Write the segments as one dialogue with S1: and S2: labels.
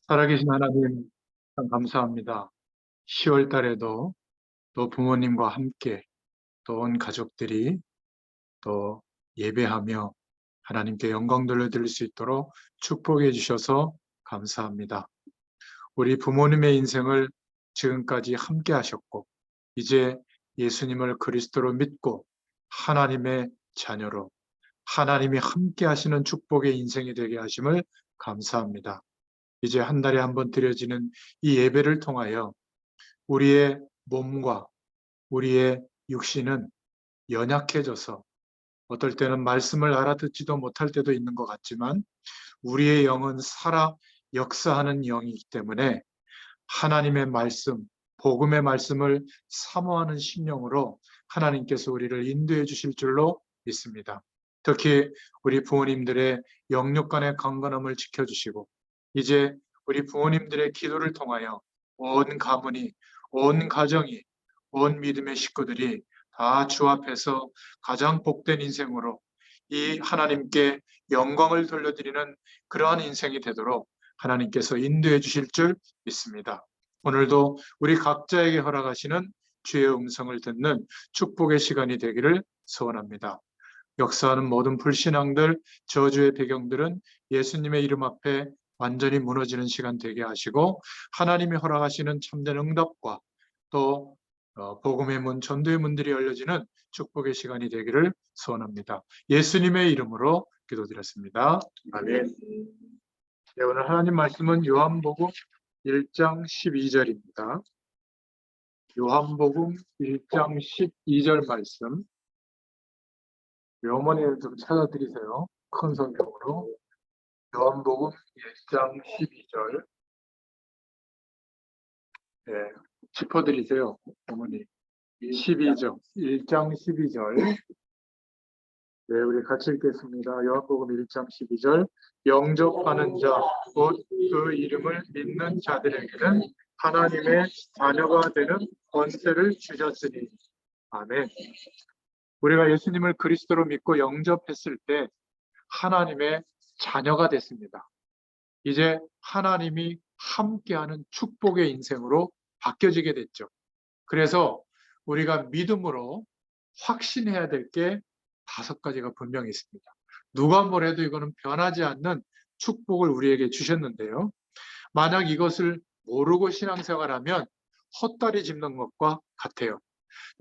S1: 살아계신 하나님, 참 감사합니다. 10월 달에도 또 부모님과 함께 또 온 가족들이 또 예배하며 하나님께 영광 돌려드릴 수 있도록 축복해 주셔서 감사합니다. 우리 부모님의 인생을 지금까지 함께 하셨고, 이제 예수님을 그리스도로 믿고 하나님의 자녀로 하나님이 함께 하시는 축복의 인생이 되게 하심을 감사합니다. 이제 한 달에 한 번 드려지는 이 예배를 통하여 우리의 몸과 우리의 육신은 연약해져서 어떨 때는 말씀을 알아듣지도 못할 때도 있는 것 같지만 우리의 영은 살아 역사하는 영이기 때문에 하나님의 말씀, 복음의 말씀을 사모하는 심령으로 하나님께서 우리를 인도해 주실 줄로 믿습니다. 특히 우리 부모님들의 영육 간의 강건함을 지켜주시고 이제 우리 부모님들의 기도를 통하여 온 가문이, 온 가정이, 온 믿음의 식구들이 다 주 앞에서 가장 복된 인생으로 이 하나님께 영광을 돌려드리는 그러한 인생이 되도록 하나님께서 인도해 주실 줄 믿습니다. 오늘도 우리 각자에게 허락하시는 주의 음성을 듣는 축복의 시간이 되기를 소원합니다. 역사하는 모든 불신앙들, 저주의 배경들은 예수님의 이름 앞에 완전히 무너지는 시간 되게 하시고 하나님이 허락하시는 참된 응답과 또 복음의 문, 전도의 문들이 열려지는 축복의 시간이 되기를 소원합니다. 예수님의 이름으로 기도드렸습니다. 아멘. 네, 오늘 하나님 말씀은 요한복음 1장 12절입니다. 요한복음 1장 12절 말씀. 어머니를 좀 찾아드리세요. 큰 성경으로. 요한복음 1장 12절. 네, 짚어드리세요. 어머니. 12절. 1장 12절. 네, 우리 같이 읽겠습니다. 요한복음 1장 12절. 영접하는 자, 곧 그 이름을 믿는 자들에게는 하나님의 자녀가 되는 권세를 주셨으니. 아멘. 우리가 예수님을 그리스도로 믿고 영접했을 때 하나님의 자녀가 됐습니다. 이제 하나님이 함께하는 축복의 인생으로 바뀌어지게 됐죠. 그래서 우리가 믿음으로 확신해야 될 게 5가지가 분명히 있습니다. 누가 뭐래도 이거는 변하지 않는 축복을 우리에게 주셨는데요. 만약 이것을 모르고 신앙생활하면 헛다리 짚는 것과 같아요.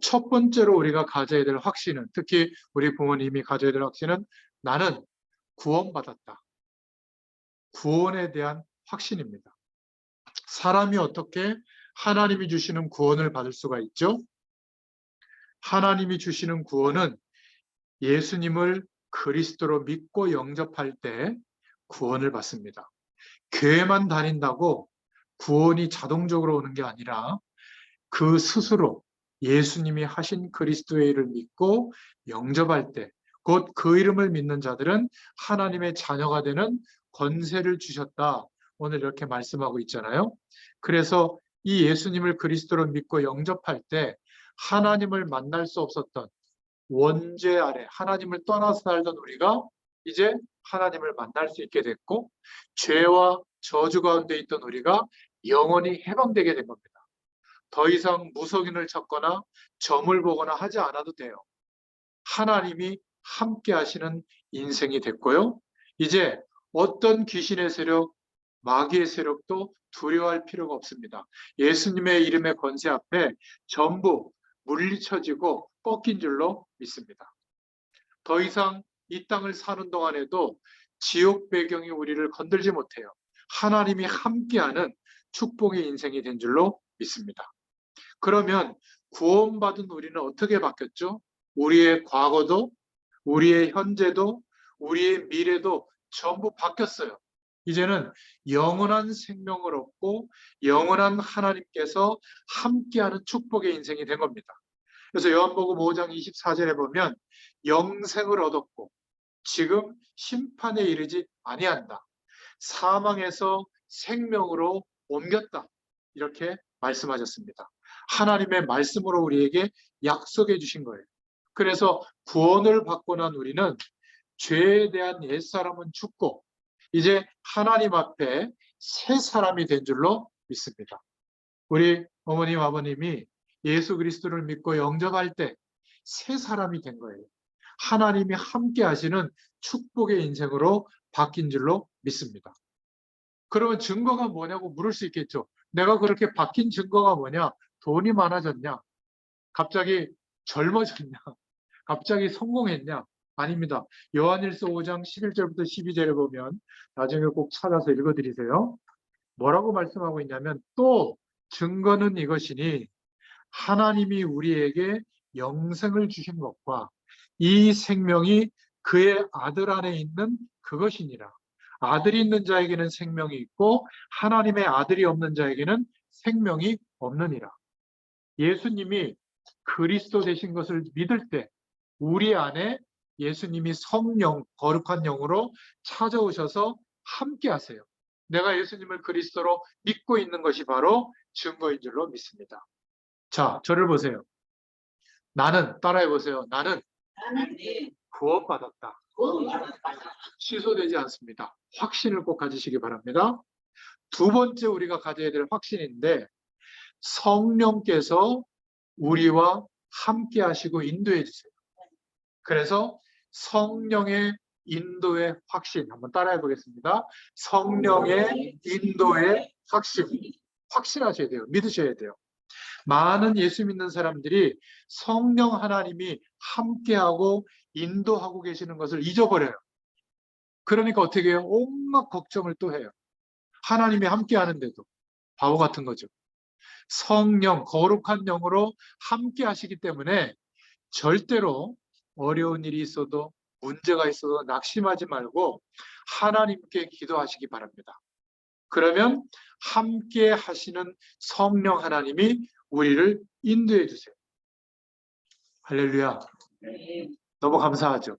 S1: 첫 번째로 우리가 가져야 될 확신은, 특히 우리 부모님이 가져야 될 확신은 나는 구원받았다. 구원에 대한 확신입니다. 사람이 어떻게 하나님이 주시는 구원을 받을 수가 있죠? 하나님이 주시는 구원은 예수님을 그리스도로 믿고 영접할 때 구원을 받습니다. 교회만 다닌다고 구원이 자동적으로 오는 게 아니라 그 스스로 예수님이 하신 그리스도의 일을 믿고 영접할 때, 곧 그 이름을 믿는 자들은 하나님의 자녀가 되는 권세를 주셨다. 오늘 이렇게 말씀하고 있잖아요. 그래서 이 예수님을 그리스도로 믿고 영접할 때 하나님을 만날 수 없었던 원죄 아래 하나님을 떠나서 살던 우리가 이제 하나님을 만날 수 있게 됐고, 죄와 저주 가운데 있던 우리가 영원히 해방되게 된 겁니다. 더 이상 무속인을 찾거나 점을 보거나 하지 않아도 돼요. 하나님이 함께 하시는 인생이 됐고요. 이제 어떤 귀신의 세력, 마귀의 세력도 두려워할 필요가 없습니다. 예수님의 이름의 권세 앞에 전부 물리쳐지고 꺾인 줄로 믿습니다. 더 이상 이 땅을 사는 동안에도 지옥 배경이 우리를 건들지 못해요. 하나님이 함께하는 축복의 인생이 된 줄로 믿습니다. 그러면 구원받은 우리는 어떻게 바뀌었죠? 우리의 과거도, 우리의 현재도, 우리의 미래도 전부 바뀌었어요. 이제는 영원한 생명을 얻고 영원한 하나님께서 함께하는 축복의 인생이 된 겁니다. 그래서 요한복음 5장 24절에 보면 영생을 얻었고 지금 심판에 이르지 아니한다. 사망에서 생명으로 옮겼다. 이렇게 말씀하셨습니다. 하나님의 말씀으로 우리에게 약속해 주신 거예요. 그래서 구원을 받고 난 우리는 죄에 대한 옛사람은 죽고 이제 하나님 앞에 새 사람이 된 줄로 믿습니다. 우리 어머님, 아버님이 예수 그리스도를 믿고 영접할 때 새 사람이 된 거예요. 하나님이 함께 하시는 축복의 인생으로 바뀐 줄로 믿습니다. 그러면 증거가 뭐냐고 물을 수 있겠죠. 내가 그렇게 바뀐 증거가 뭐냐? 돈이 많아졌냐? 갑자기 젊어졌냐? 갑자기 성공했냐? 아닙니다. 요한일서 5장 11절부터 12절에 보면 나중에 꼭 찾아서 읽어드리세요. 뭐라고 말씀하고 있냐면 또 증거는 이것이니 하나님이 우리에게 영생을 주신 것과 이 생명이 그의 아들 안에 있는 그것이니라. 아들이 있는 자에게는 생명이 있고 하나님의 아들이 없는 자에게는 생명이 없느니라. 예수님이 그리스도 되신 것을 믿을 때 우리 안에 예수님이 성령, 거룩한 영으로 찾아오셔서 함께 하세요. 내가 예수님을 그리스도로 믿고 있는 것이 바로 증거인 줄로 믿습니다. 자, 저를 보세요. 나는, 따라해 보세요. 나는 구원받았다. 취소되지 않습니다. 확신을 꼭 가지시기 바랍니다. 두 번째 우리가 가져야 될 확신인데 성령께서 우리와 함께 하시고 인도해 주세요. 그래서 성령의 인도의 확신 한번 따라해 보겠습니다. 성령의 인도의 확신. 확신하셔야 돼요. 믿으셔야 돼요. 많은 예수 믿는 사람들이 성령 하나님이 함께하고 인도하고 계시는 것을 잊어버려요. 그러니까 어떻게 해요? 온갖 걱정을 또 해요. 하나님이 함께 하는데도 바보 같은 거죠. 성령, 거룩한 영으로 함께 하시기 때문에 절대로 어려운 일이 있어도 문제가 있어도 낙심하지 말고 하나님께 기도하시기 바랍니다. 그러면 함께 하시는 성령 하나님이 우리를 인도해 주세요. 할렐루야. 너무 감사하죠.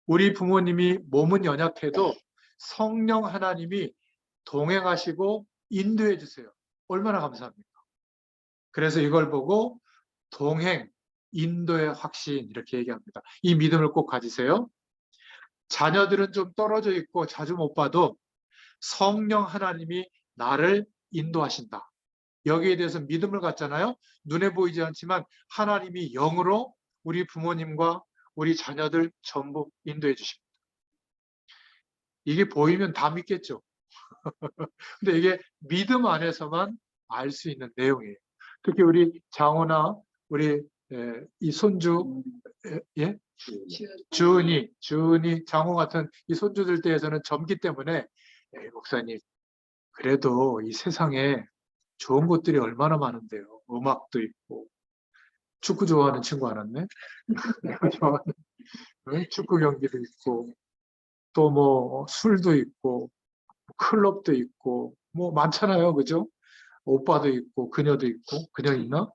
S1: 우리 부모님이 몸은 연약해도 성령 하나님이 동행하시고 인도해 주세요. 얼마나 감사합니까? 그래서 이걸 보고 동행, 인도의 확신 이렇게 얘기합니다. 이 믿음을 꼭 가지세요. 자녀들은 좀 떨어져 있고 자주 못 봐도 성령 하나님이 나를 인도하신다. 여기에 대해서 믿음을 갖잖아요. 눈에 보이지 않지만 하나님이 영으로 우리 부모님과 우리 자녀들 전부 인도해 주십니다. 이게 보이면 다 믿겠죠. 근데 이게 믿음 안에서만 알 수 있는 내용이에요. 특히 우리 장호나 우리 이 손주 예? 주은이, 장호 같은 이 손주들 때에서는 젊기 때문에 목사님 그래도 이 세상에 좋은 것들이 얼마나 많은데요. 음악도 있고 축구 좋아하는 친구 알았네. 축구 경기도 있고 또 뭐 술도 있고 클럽도 있고 뭐 많잖아요. 그죠? 오빠도 있고 그녀도 있고 그녀 있나?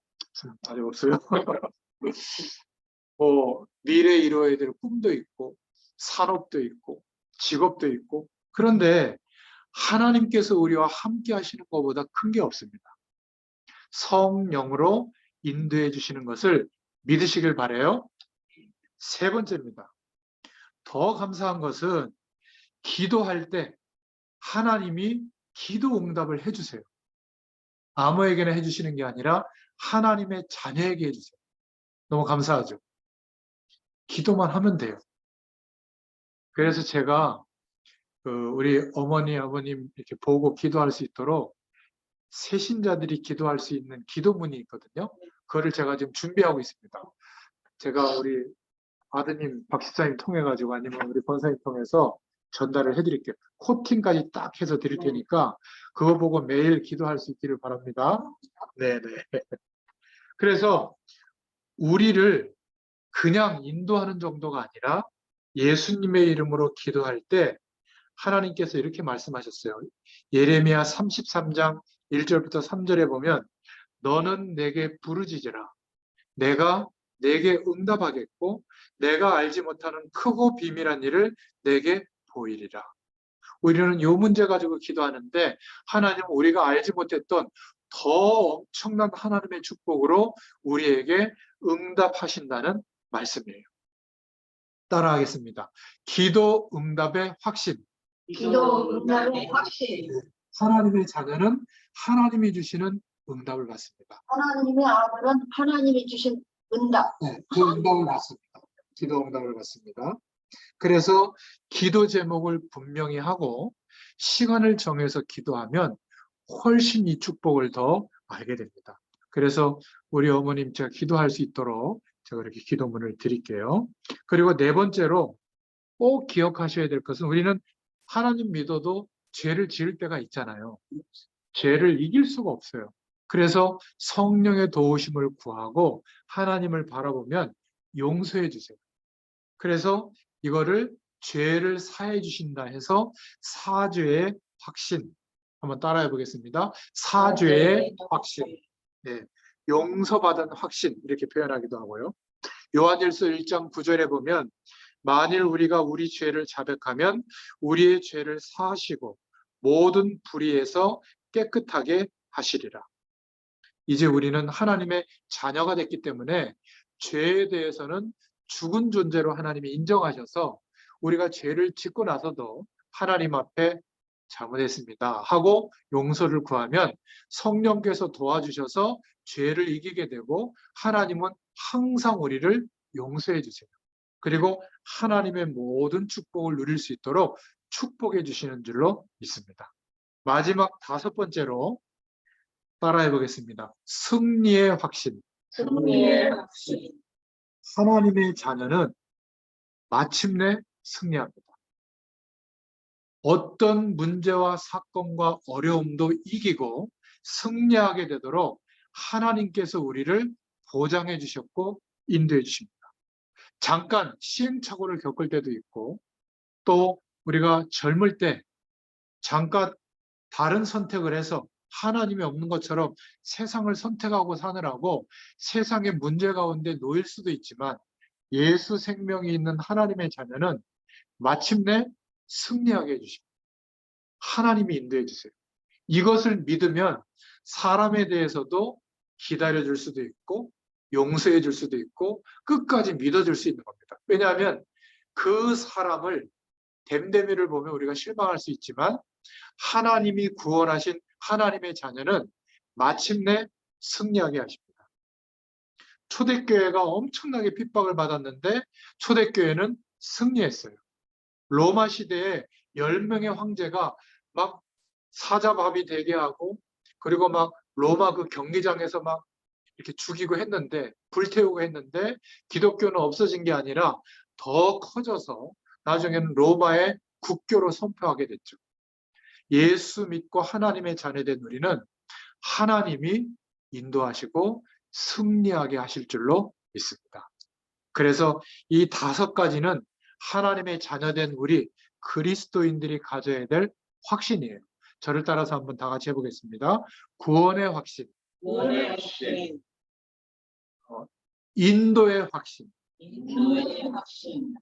S1: 아직 없어요. 뭐 미래에 이루어야 될 꿈도 있고 산업도 있고 직업도 있고 그런데 하나님께서 우리와 함께 하시는 것보다 큰 게 없습니다. 성령으로 인도해 주시는 것을 믿으시길 바라요. 세 번째입니다. 더 감사한 것은 기도할 때 하나님이 기도 응답을 해주세요. 아무에게나 해주시는 게 아니라 하나님의 자녀에게 해주세요. 너무 감사하죠. 기도만 하면 돼요. 그래서 제가 우리 어머니, 아버님 이렇게 보고 기도할 수 있도록 새신자들이 기도할 수 있는 기도문이 있거든요. 그거를 제가 지금 준비하고 있습니다. 제가 우리 아드님 박 집사님 통해 가지고 아니면 우리 권사님 통해서 전달을 해드릴게요. 코팅까지 딱 해서 드릴 테니까 그거 보고 매일 기도할 수 있기를 바랍니다. 네네. 그래서 우리를 그냥 인도하는 정도가 아니라 예수님의 이름으로 기도할 때 하나님께서 이렇게 말씀하셨어요. 예레미야 33장 1절부터 3절에 보면 너는 내게 부르짖으라. 내가 내게 응답하겠고 내가 알지 못하는 크고 비밀한 일을 내게 보이리라. 우리는 이 문제 가지고 기도하는데 하나님은 우리가 알지 못했던 더 엄청난 하나님의 축복으로 우리에게 응답하신다는 말씀이에요. 따라하겠습니다. 기도 응답의 확신.
S2: 기도 응답의 확신.
S1: 하나님의 자녀는 하나님이 주시는 응답을 받습니다.
S2: 하나님의 아들은 하나님이 주신 응답.
S1: 네, 그 응답을 받습니다. 기도 응답을 받습니다. 그래서 기도 제목을 분명히 하고 시간을 정해서 기도하면 훨씬 이 축복을 더 알게 됩니다. 그래서 우리 어머님 제가 기도할 수 있도록 제가 이렇게 기도문을 드릴게요. 그리고 네 번째로 꼭 기억하셔야 될 것은 우리는 하나님 믿어도 죄를 지을 때가 있잖아요. 죄를 이길 수가 없어요. 그래서 성령의 도우심을 구하고 하나님을 바라보면 용서해 주세요. 그래서 이거를 죄를 사해 주신다 해서 사죄의 확신 한번 따라해 보겠습니다. 사죄의 확신. 네, 용서받은 확신 이렇게 표현하기도 하고요. 요한일서 1장 9절에 보면 만일 우리가 우리 죄를 자백하면 우리의 죄를 사하시고 모든 불의에서 깨끗하게 하시리라. 이제 우리는 하나님의 자녀가 됐기 때문에 죄에 대해서는 죽은 존재로 하나님이 인정하셔서 우리가 죄를 짓고 나서도 하나님 앞에 잘못했습니다 하고 용서를 구하면 성령께서 도와주셔서 죄를 이기게 되고 하나님은 항상 우리를 용서해 주세요. 그리고 하나님의 모든 축복을 누릴 수 있도록 축복해 주시는 줄로 믿습니다. 마지막 다섯 번째로 따라해 보겠습니다. 승리의 확신.
S2: 승리의 확신.
S1: 하나님의 자녀는 마침내 승리합니다. 어떤 문제와 사건과 어려움도 이기고 승리하게 되도록 하나님께서 우리를 보장해 주셨고 인도해 주십니다. 잠깐 시행착오를 겪을 때도 있고 또 우리가 젊을 때 잠깐 다른 선택을 해서 하나님이 없는 것처럼 세상을 선택하고 사느라고 세상의 문제 가운데 놓일 수도 있지만 예수 생명이 있는 하나님의 자녀는 마침내 승리하게 해주십니다. 하나님이 인도해 주세요. 이것을 믿으면 사람에 대해서도 기다려줄 수도 있고 용서해 줄 수도 있고 끝까지 믿어줄 수 있는 겁니다. 왜냐하면 그 사람을 댐데미를 보면 우리가 실망할 수 있지만 하나님이 구원하신 하나님의 자녀는 마침내 승리하게 하십니다. 초대교회가 엄청나게 핍박을 받았는데 초대교회는 승리했어요. 로마 시대에 10명의 황제가 막 사자밥이 되게 하고 그리고 막 로마 그 경기장에서 막 이렇게 죽이고 했는데 불태우고 했는데 기독교는 없어진 게 아니라 더 커져서 나중에는 로마의 국교로 선포하게 됐죠. 예수 믿고 하나님의 자녀된 우리는 하나님이 인도하시고 승리하게 하실 줄로 믿습니다. 그래서 이 다섯 가지는 하나님의 자녀된 우리 그리스도인들이 가져야 될 확신이에요. 저를 따라서 한번 다 같이 해보겠습니다. 구원의 확신,
S2: 구원의 확신.
S1: 인도의 확신,
S2: 인도의 확신.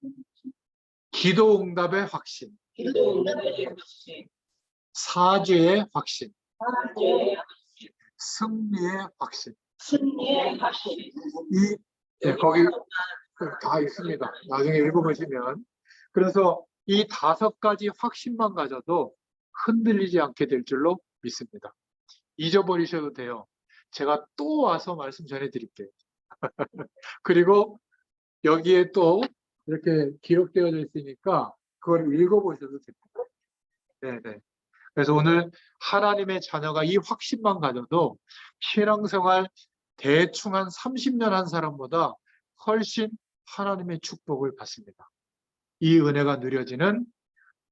S1: 기도 응답의 확신,
S2: 기도 응답의 확신.
S1: 사죄의 확신,
S2: 사죄의 확신.
S1: 승리의 확신.
S2: 승리의 확신.
S1: 거기 다 있습니다. 나중에 읽어보시면. 그래서 이 다섯 가지 확신만 가져도 흔들리지 않게 될 줄로 믿습니다. 잊어버리셔도 돼요. 제가 또 와서 말씀 전해드릴게요. 그리고 여기에 또 이렇게 기록되어져 있으니까 그걸 읽어보셔도 됩니다. 네네. 그래서 오늘 하나님의 자녀가 이 확신만 가져도 신앙생활 대충 한 30년 한 사람보다 훨씬 하나님의 축복을 받습니다. 이 은혜가 누려지는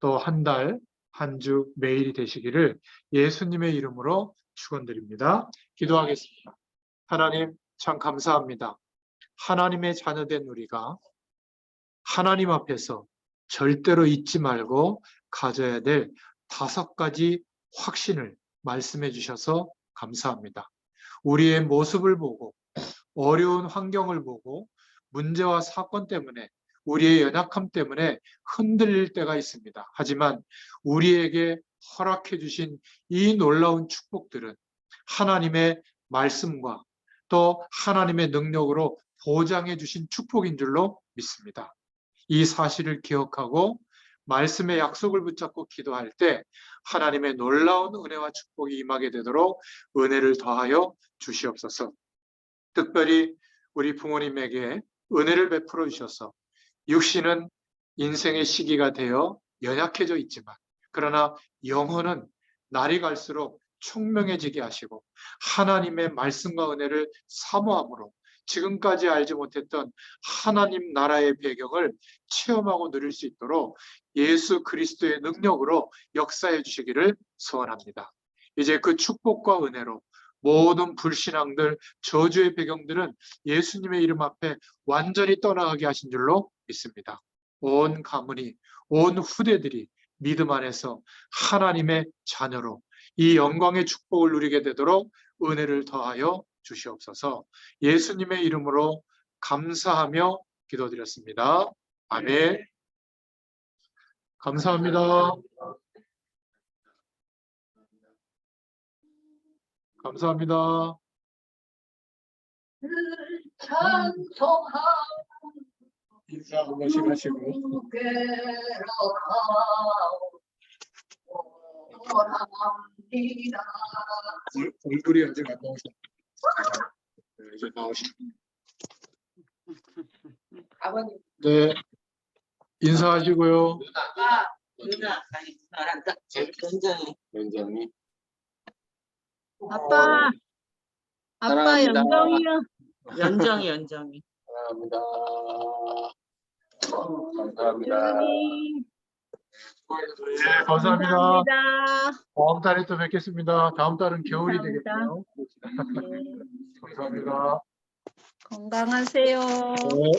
S1: 또 한 달, 한 주 매일이 되시기를 예수님의 이름으로 축원드립니다. 기도하겠습니다. 하나님 참 감사합니다. 하나님의 자녀된 우리가 하나님 앞에서 절대로 잊지 말고 가져야 될 다섯 가지 확신을 말씀해 주셔서 감사합니다. 우리의 모습을 보고 어려운 환경을 보고 문제와 사건 때문에 우리의 연약함 때문에 흔들릴 때가 있습니다. 하지만 우리에게 허락해 주신 이 놀라운 축복들은 하나님의 말씀과 또 하나님의 능력으로 보장해 주신 축복인 줄로 믿습니다. 이 사실을 기억하고 말씀의 약속을 붙잡고 기도할 때 하나님의 놀라운 은혜와 축복이 임하게 되도록 은혜를 더하여 주시옵소서. 특별히 우리 부모님에게 은혜를 베풀어 주셔서 육신은 인생의 시기가 되어 연약해져 있지만 그러나 영혼은 날이 갈수록 총명해지게 하시고 하나님의 말씀과 은혜를 사모함으로 지금까지 알지 못했던 하나님 나라의 배경을 체험하고 누릴 수 있도록 예수 그리스도의 능력으로 역사해 주시기를 소원합니다. 이제 그 축복과 은혜로 모든 불신앙들, 저주의 배경들은 예수님의 이름 앞에 완전히 떠나가게 하신 줄로 믿습니다. 온 가문이, 온 후대들이 믿음 안에서 하나님의 자녀로 이 영광의 축복을 누리게 되도록 은혜를 더하여 주시옵소서. 예수님의 이름으로 감사하며 기도드렸습니다. 아멘. 감사합니다. 감사합니다.
S2: 찬송하고
S1: 인사 한 번씩 하시고. 얼굴이 아직 안 나오셨어요. 네, 이제 나오시죠.
S2: 아버님.
S1: 네, 인사하시고요.
S2: 누나 아니 누나란다.
S3: 연정이
S4: 아빠, 아빠
S3: 사랑합니다.
S4: 연정이요.
S2: 연정이.
S3: 감사합니다. 감사합니다.
S1: 네, 감사합니다.
S4: 감사합니다.
S1: 다음 달에 또 뵙겠습니다. 다음 달은 겨울이
S4: 감사합니다.
S1: 되겠네요.
S4: 네,
S1: 감사합니다.
S4: 건강하세요.
S1: 네.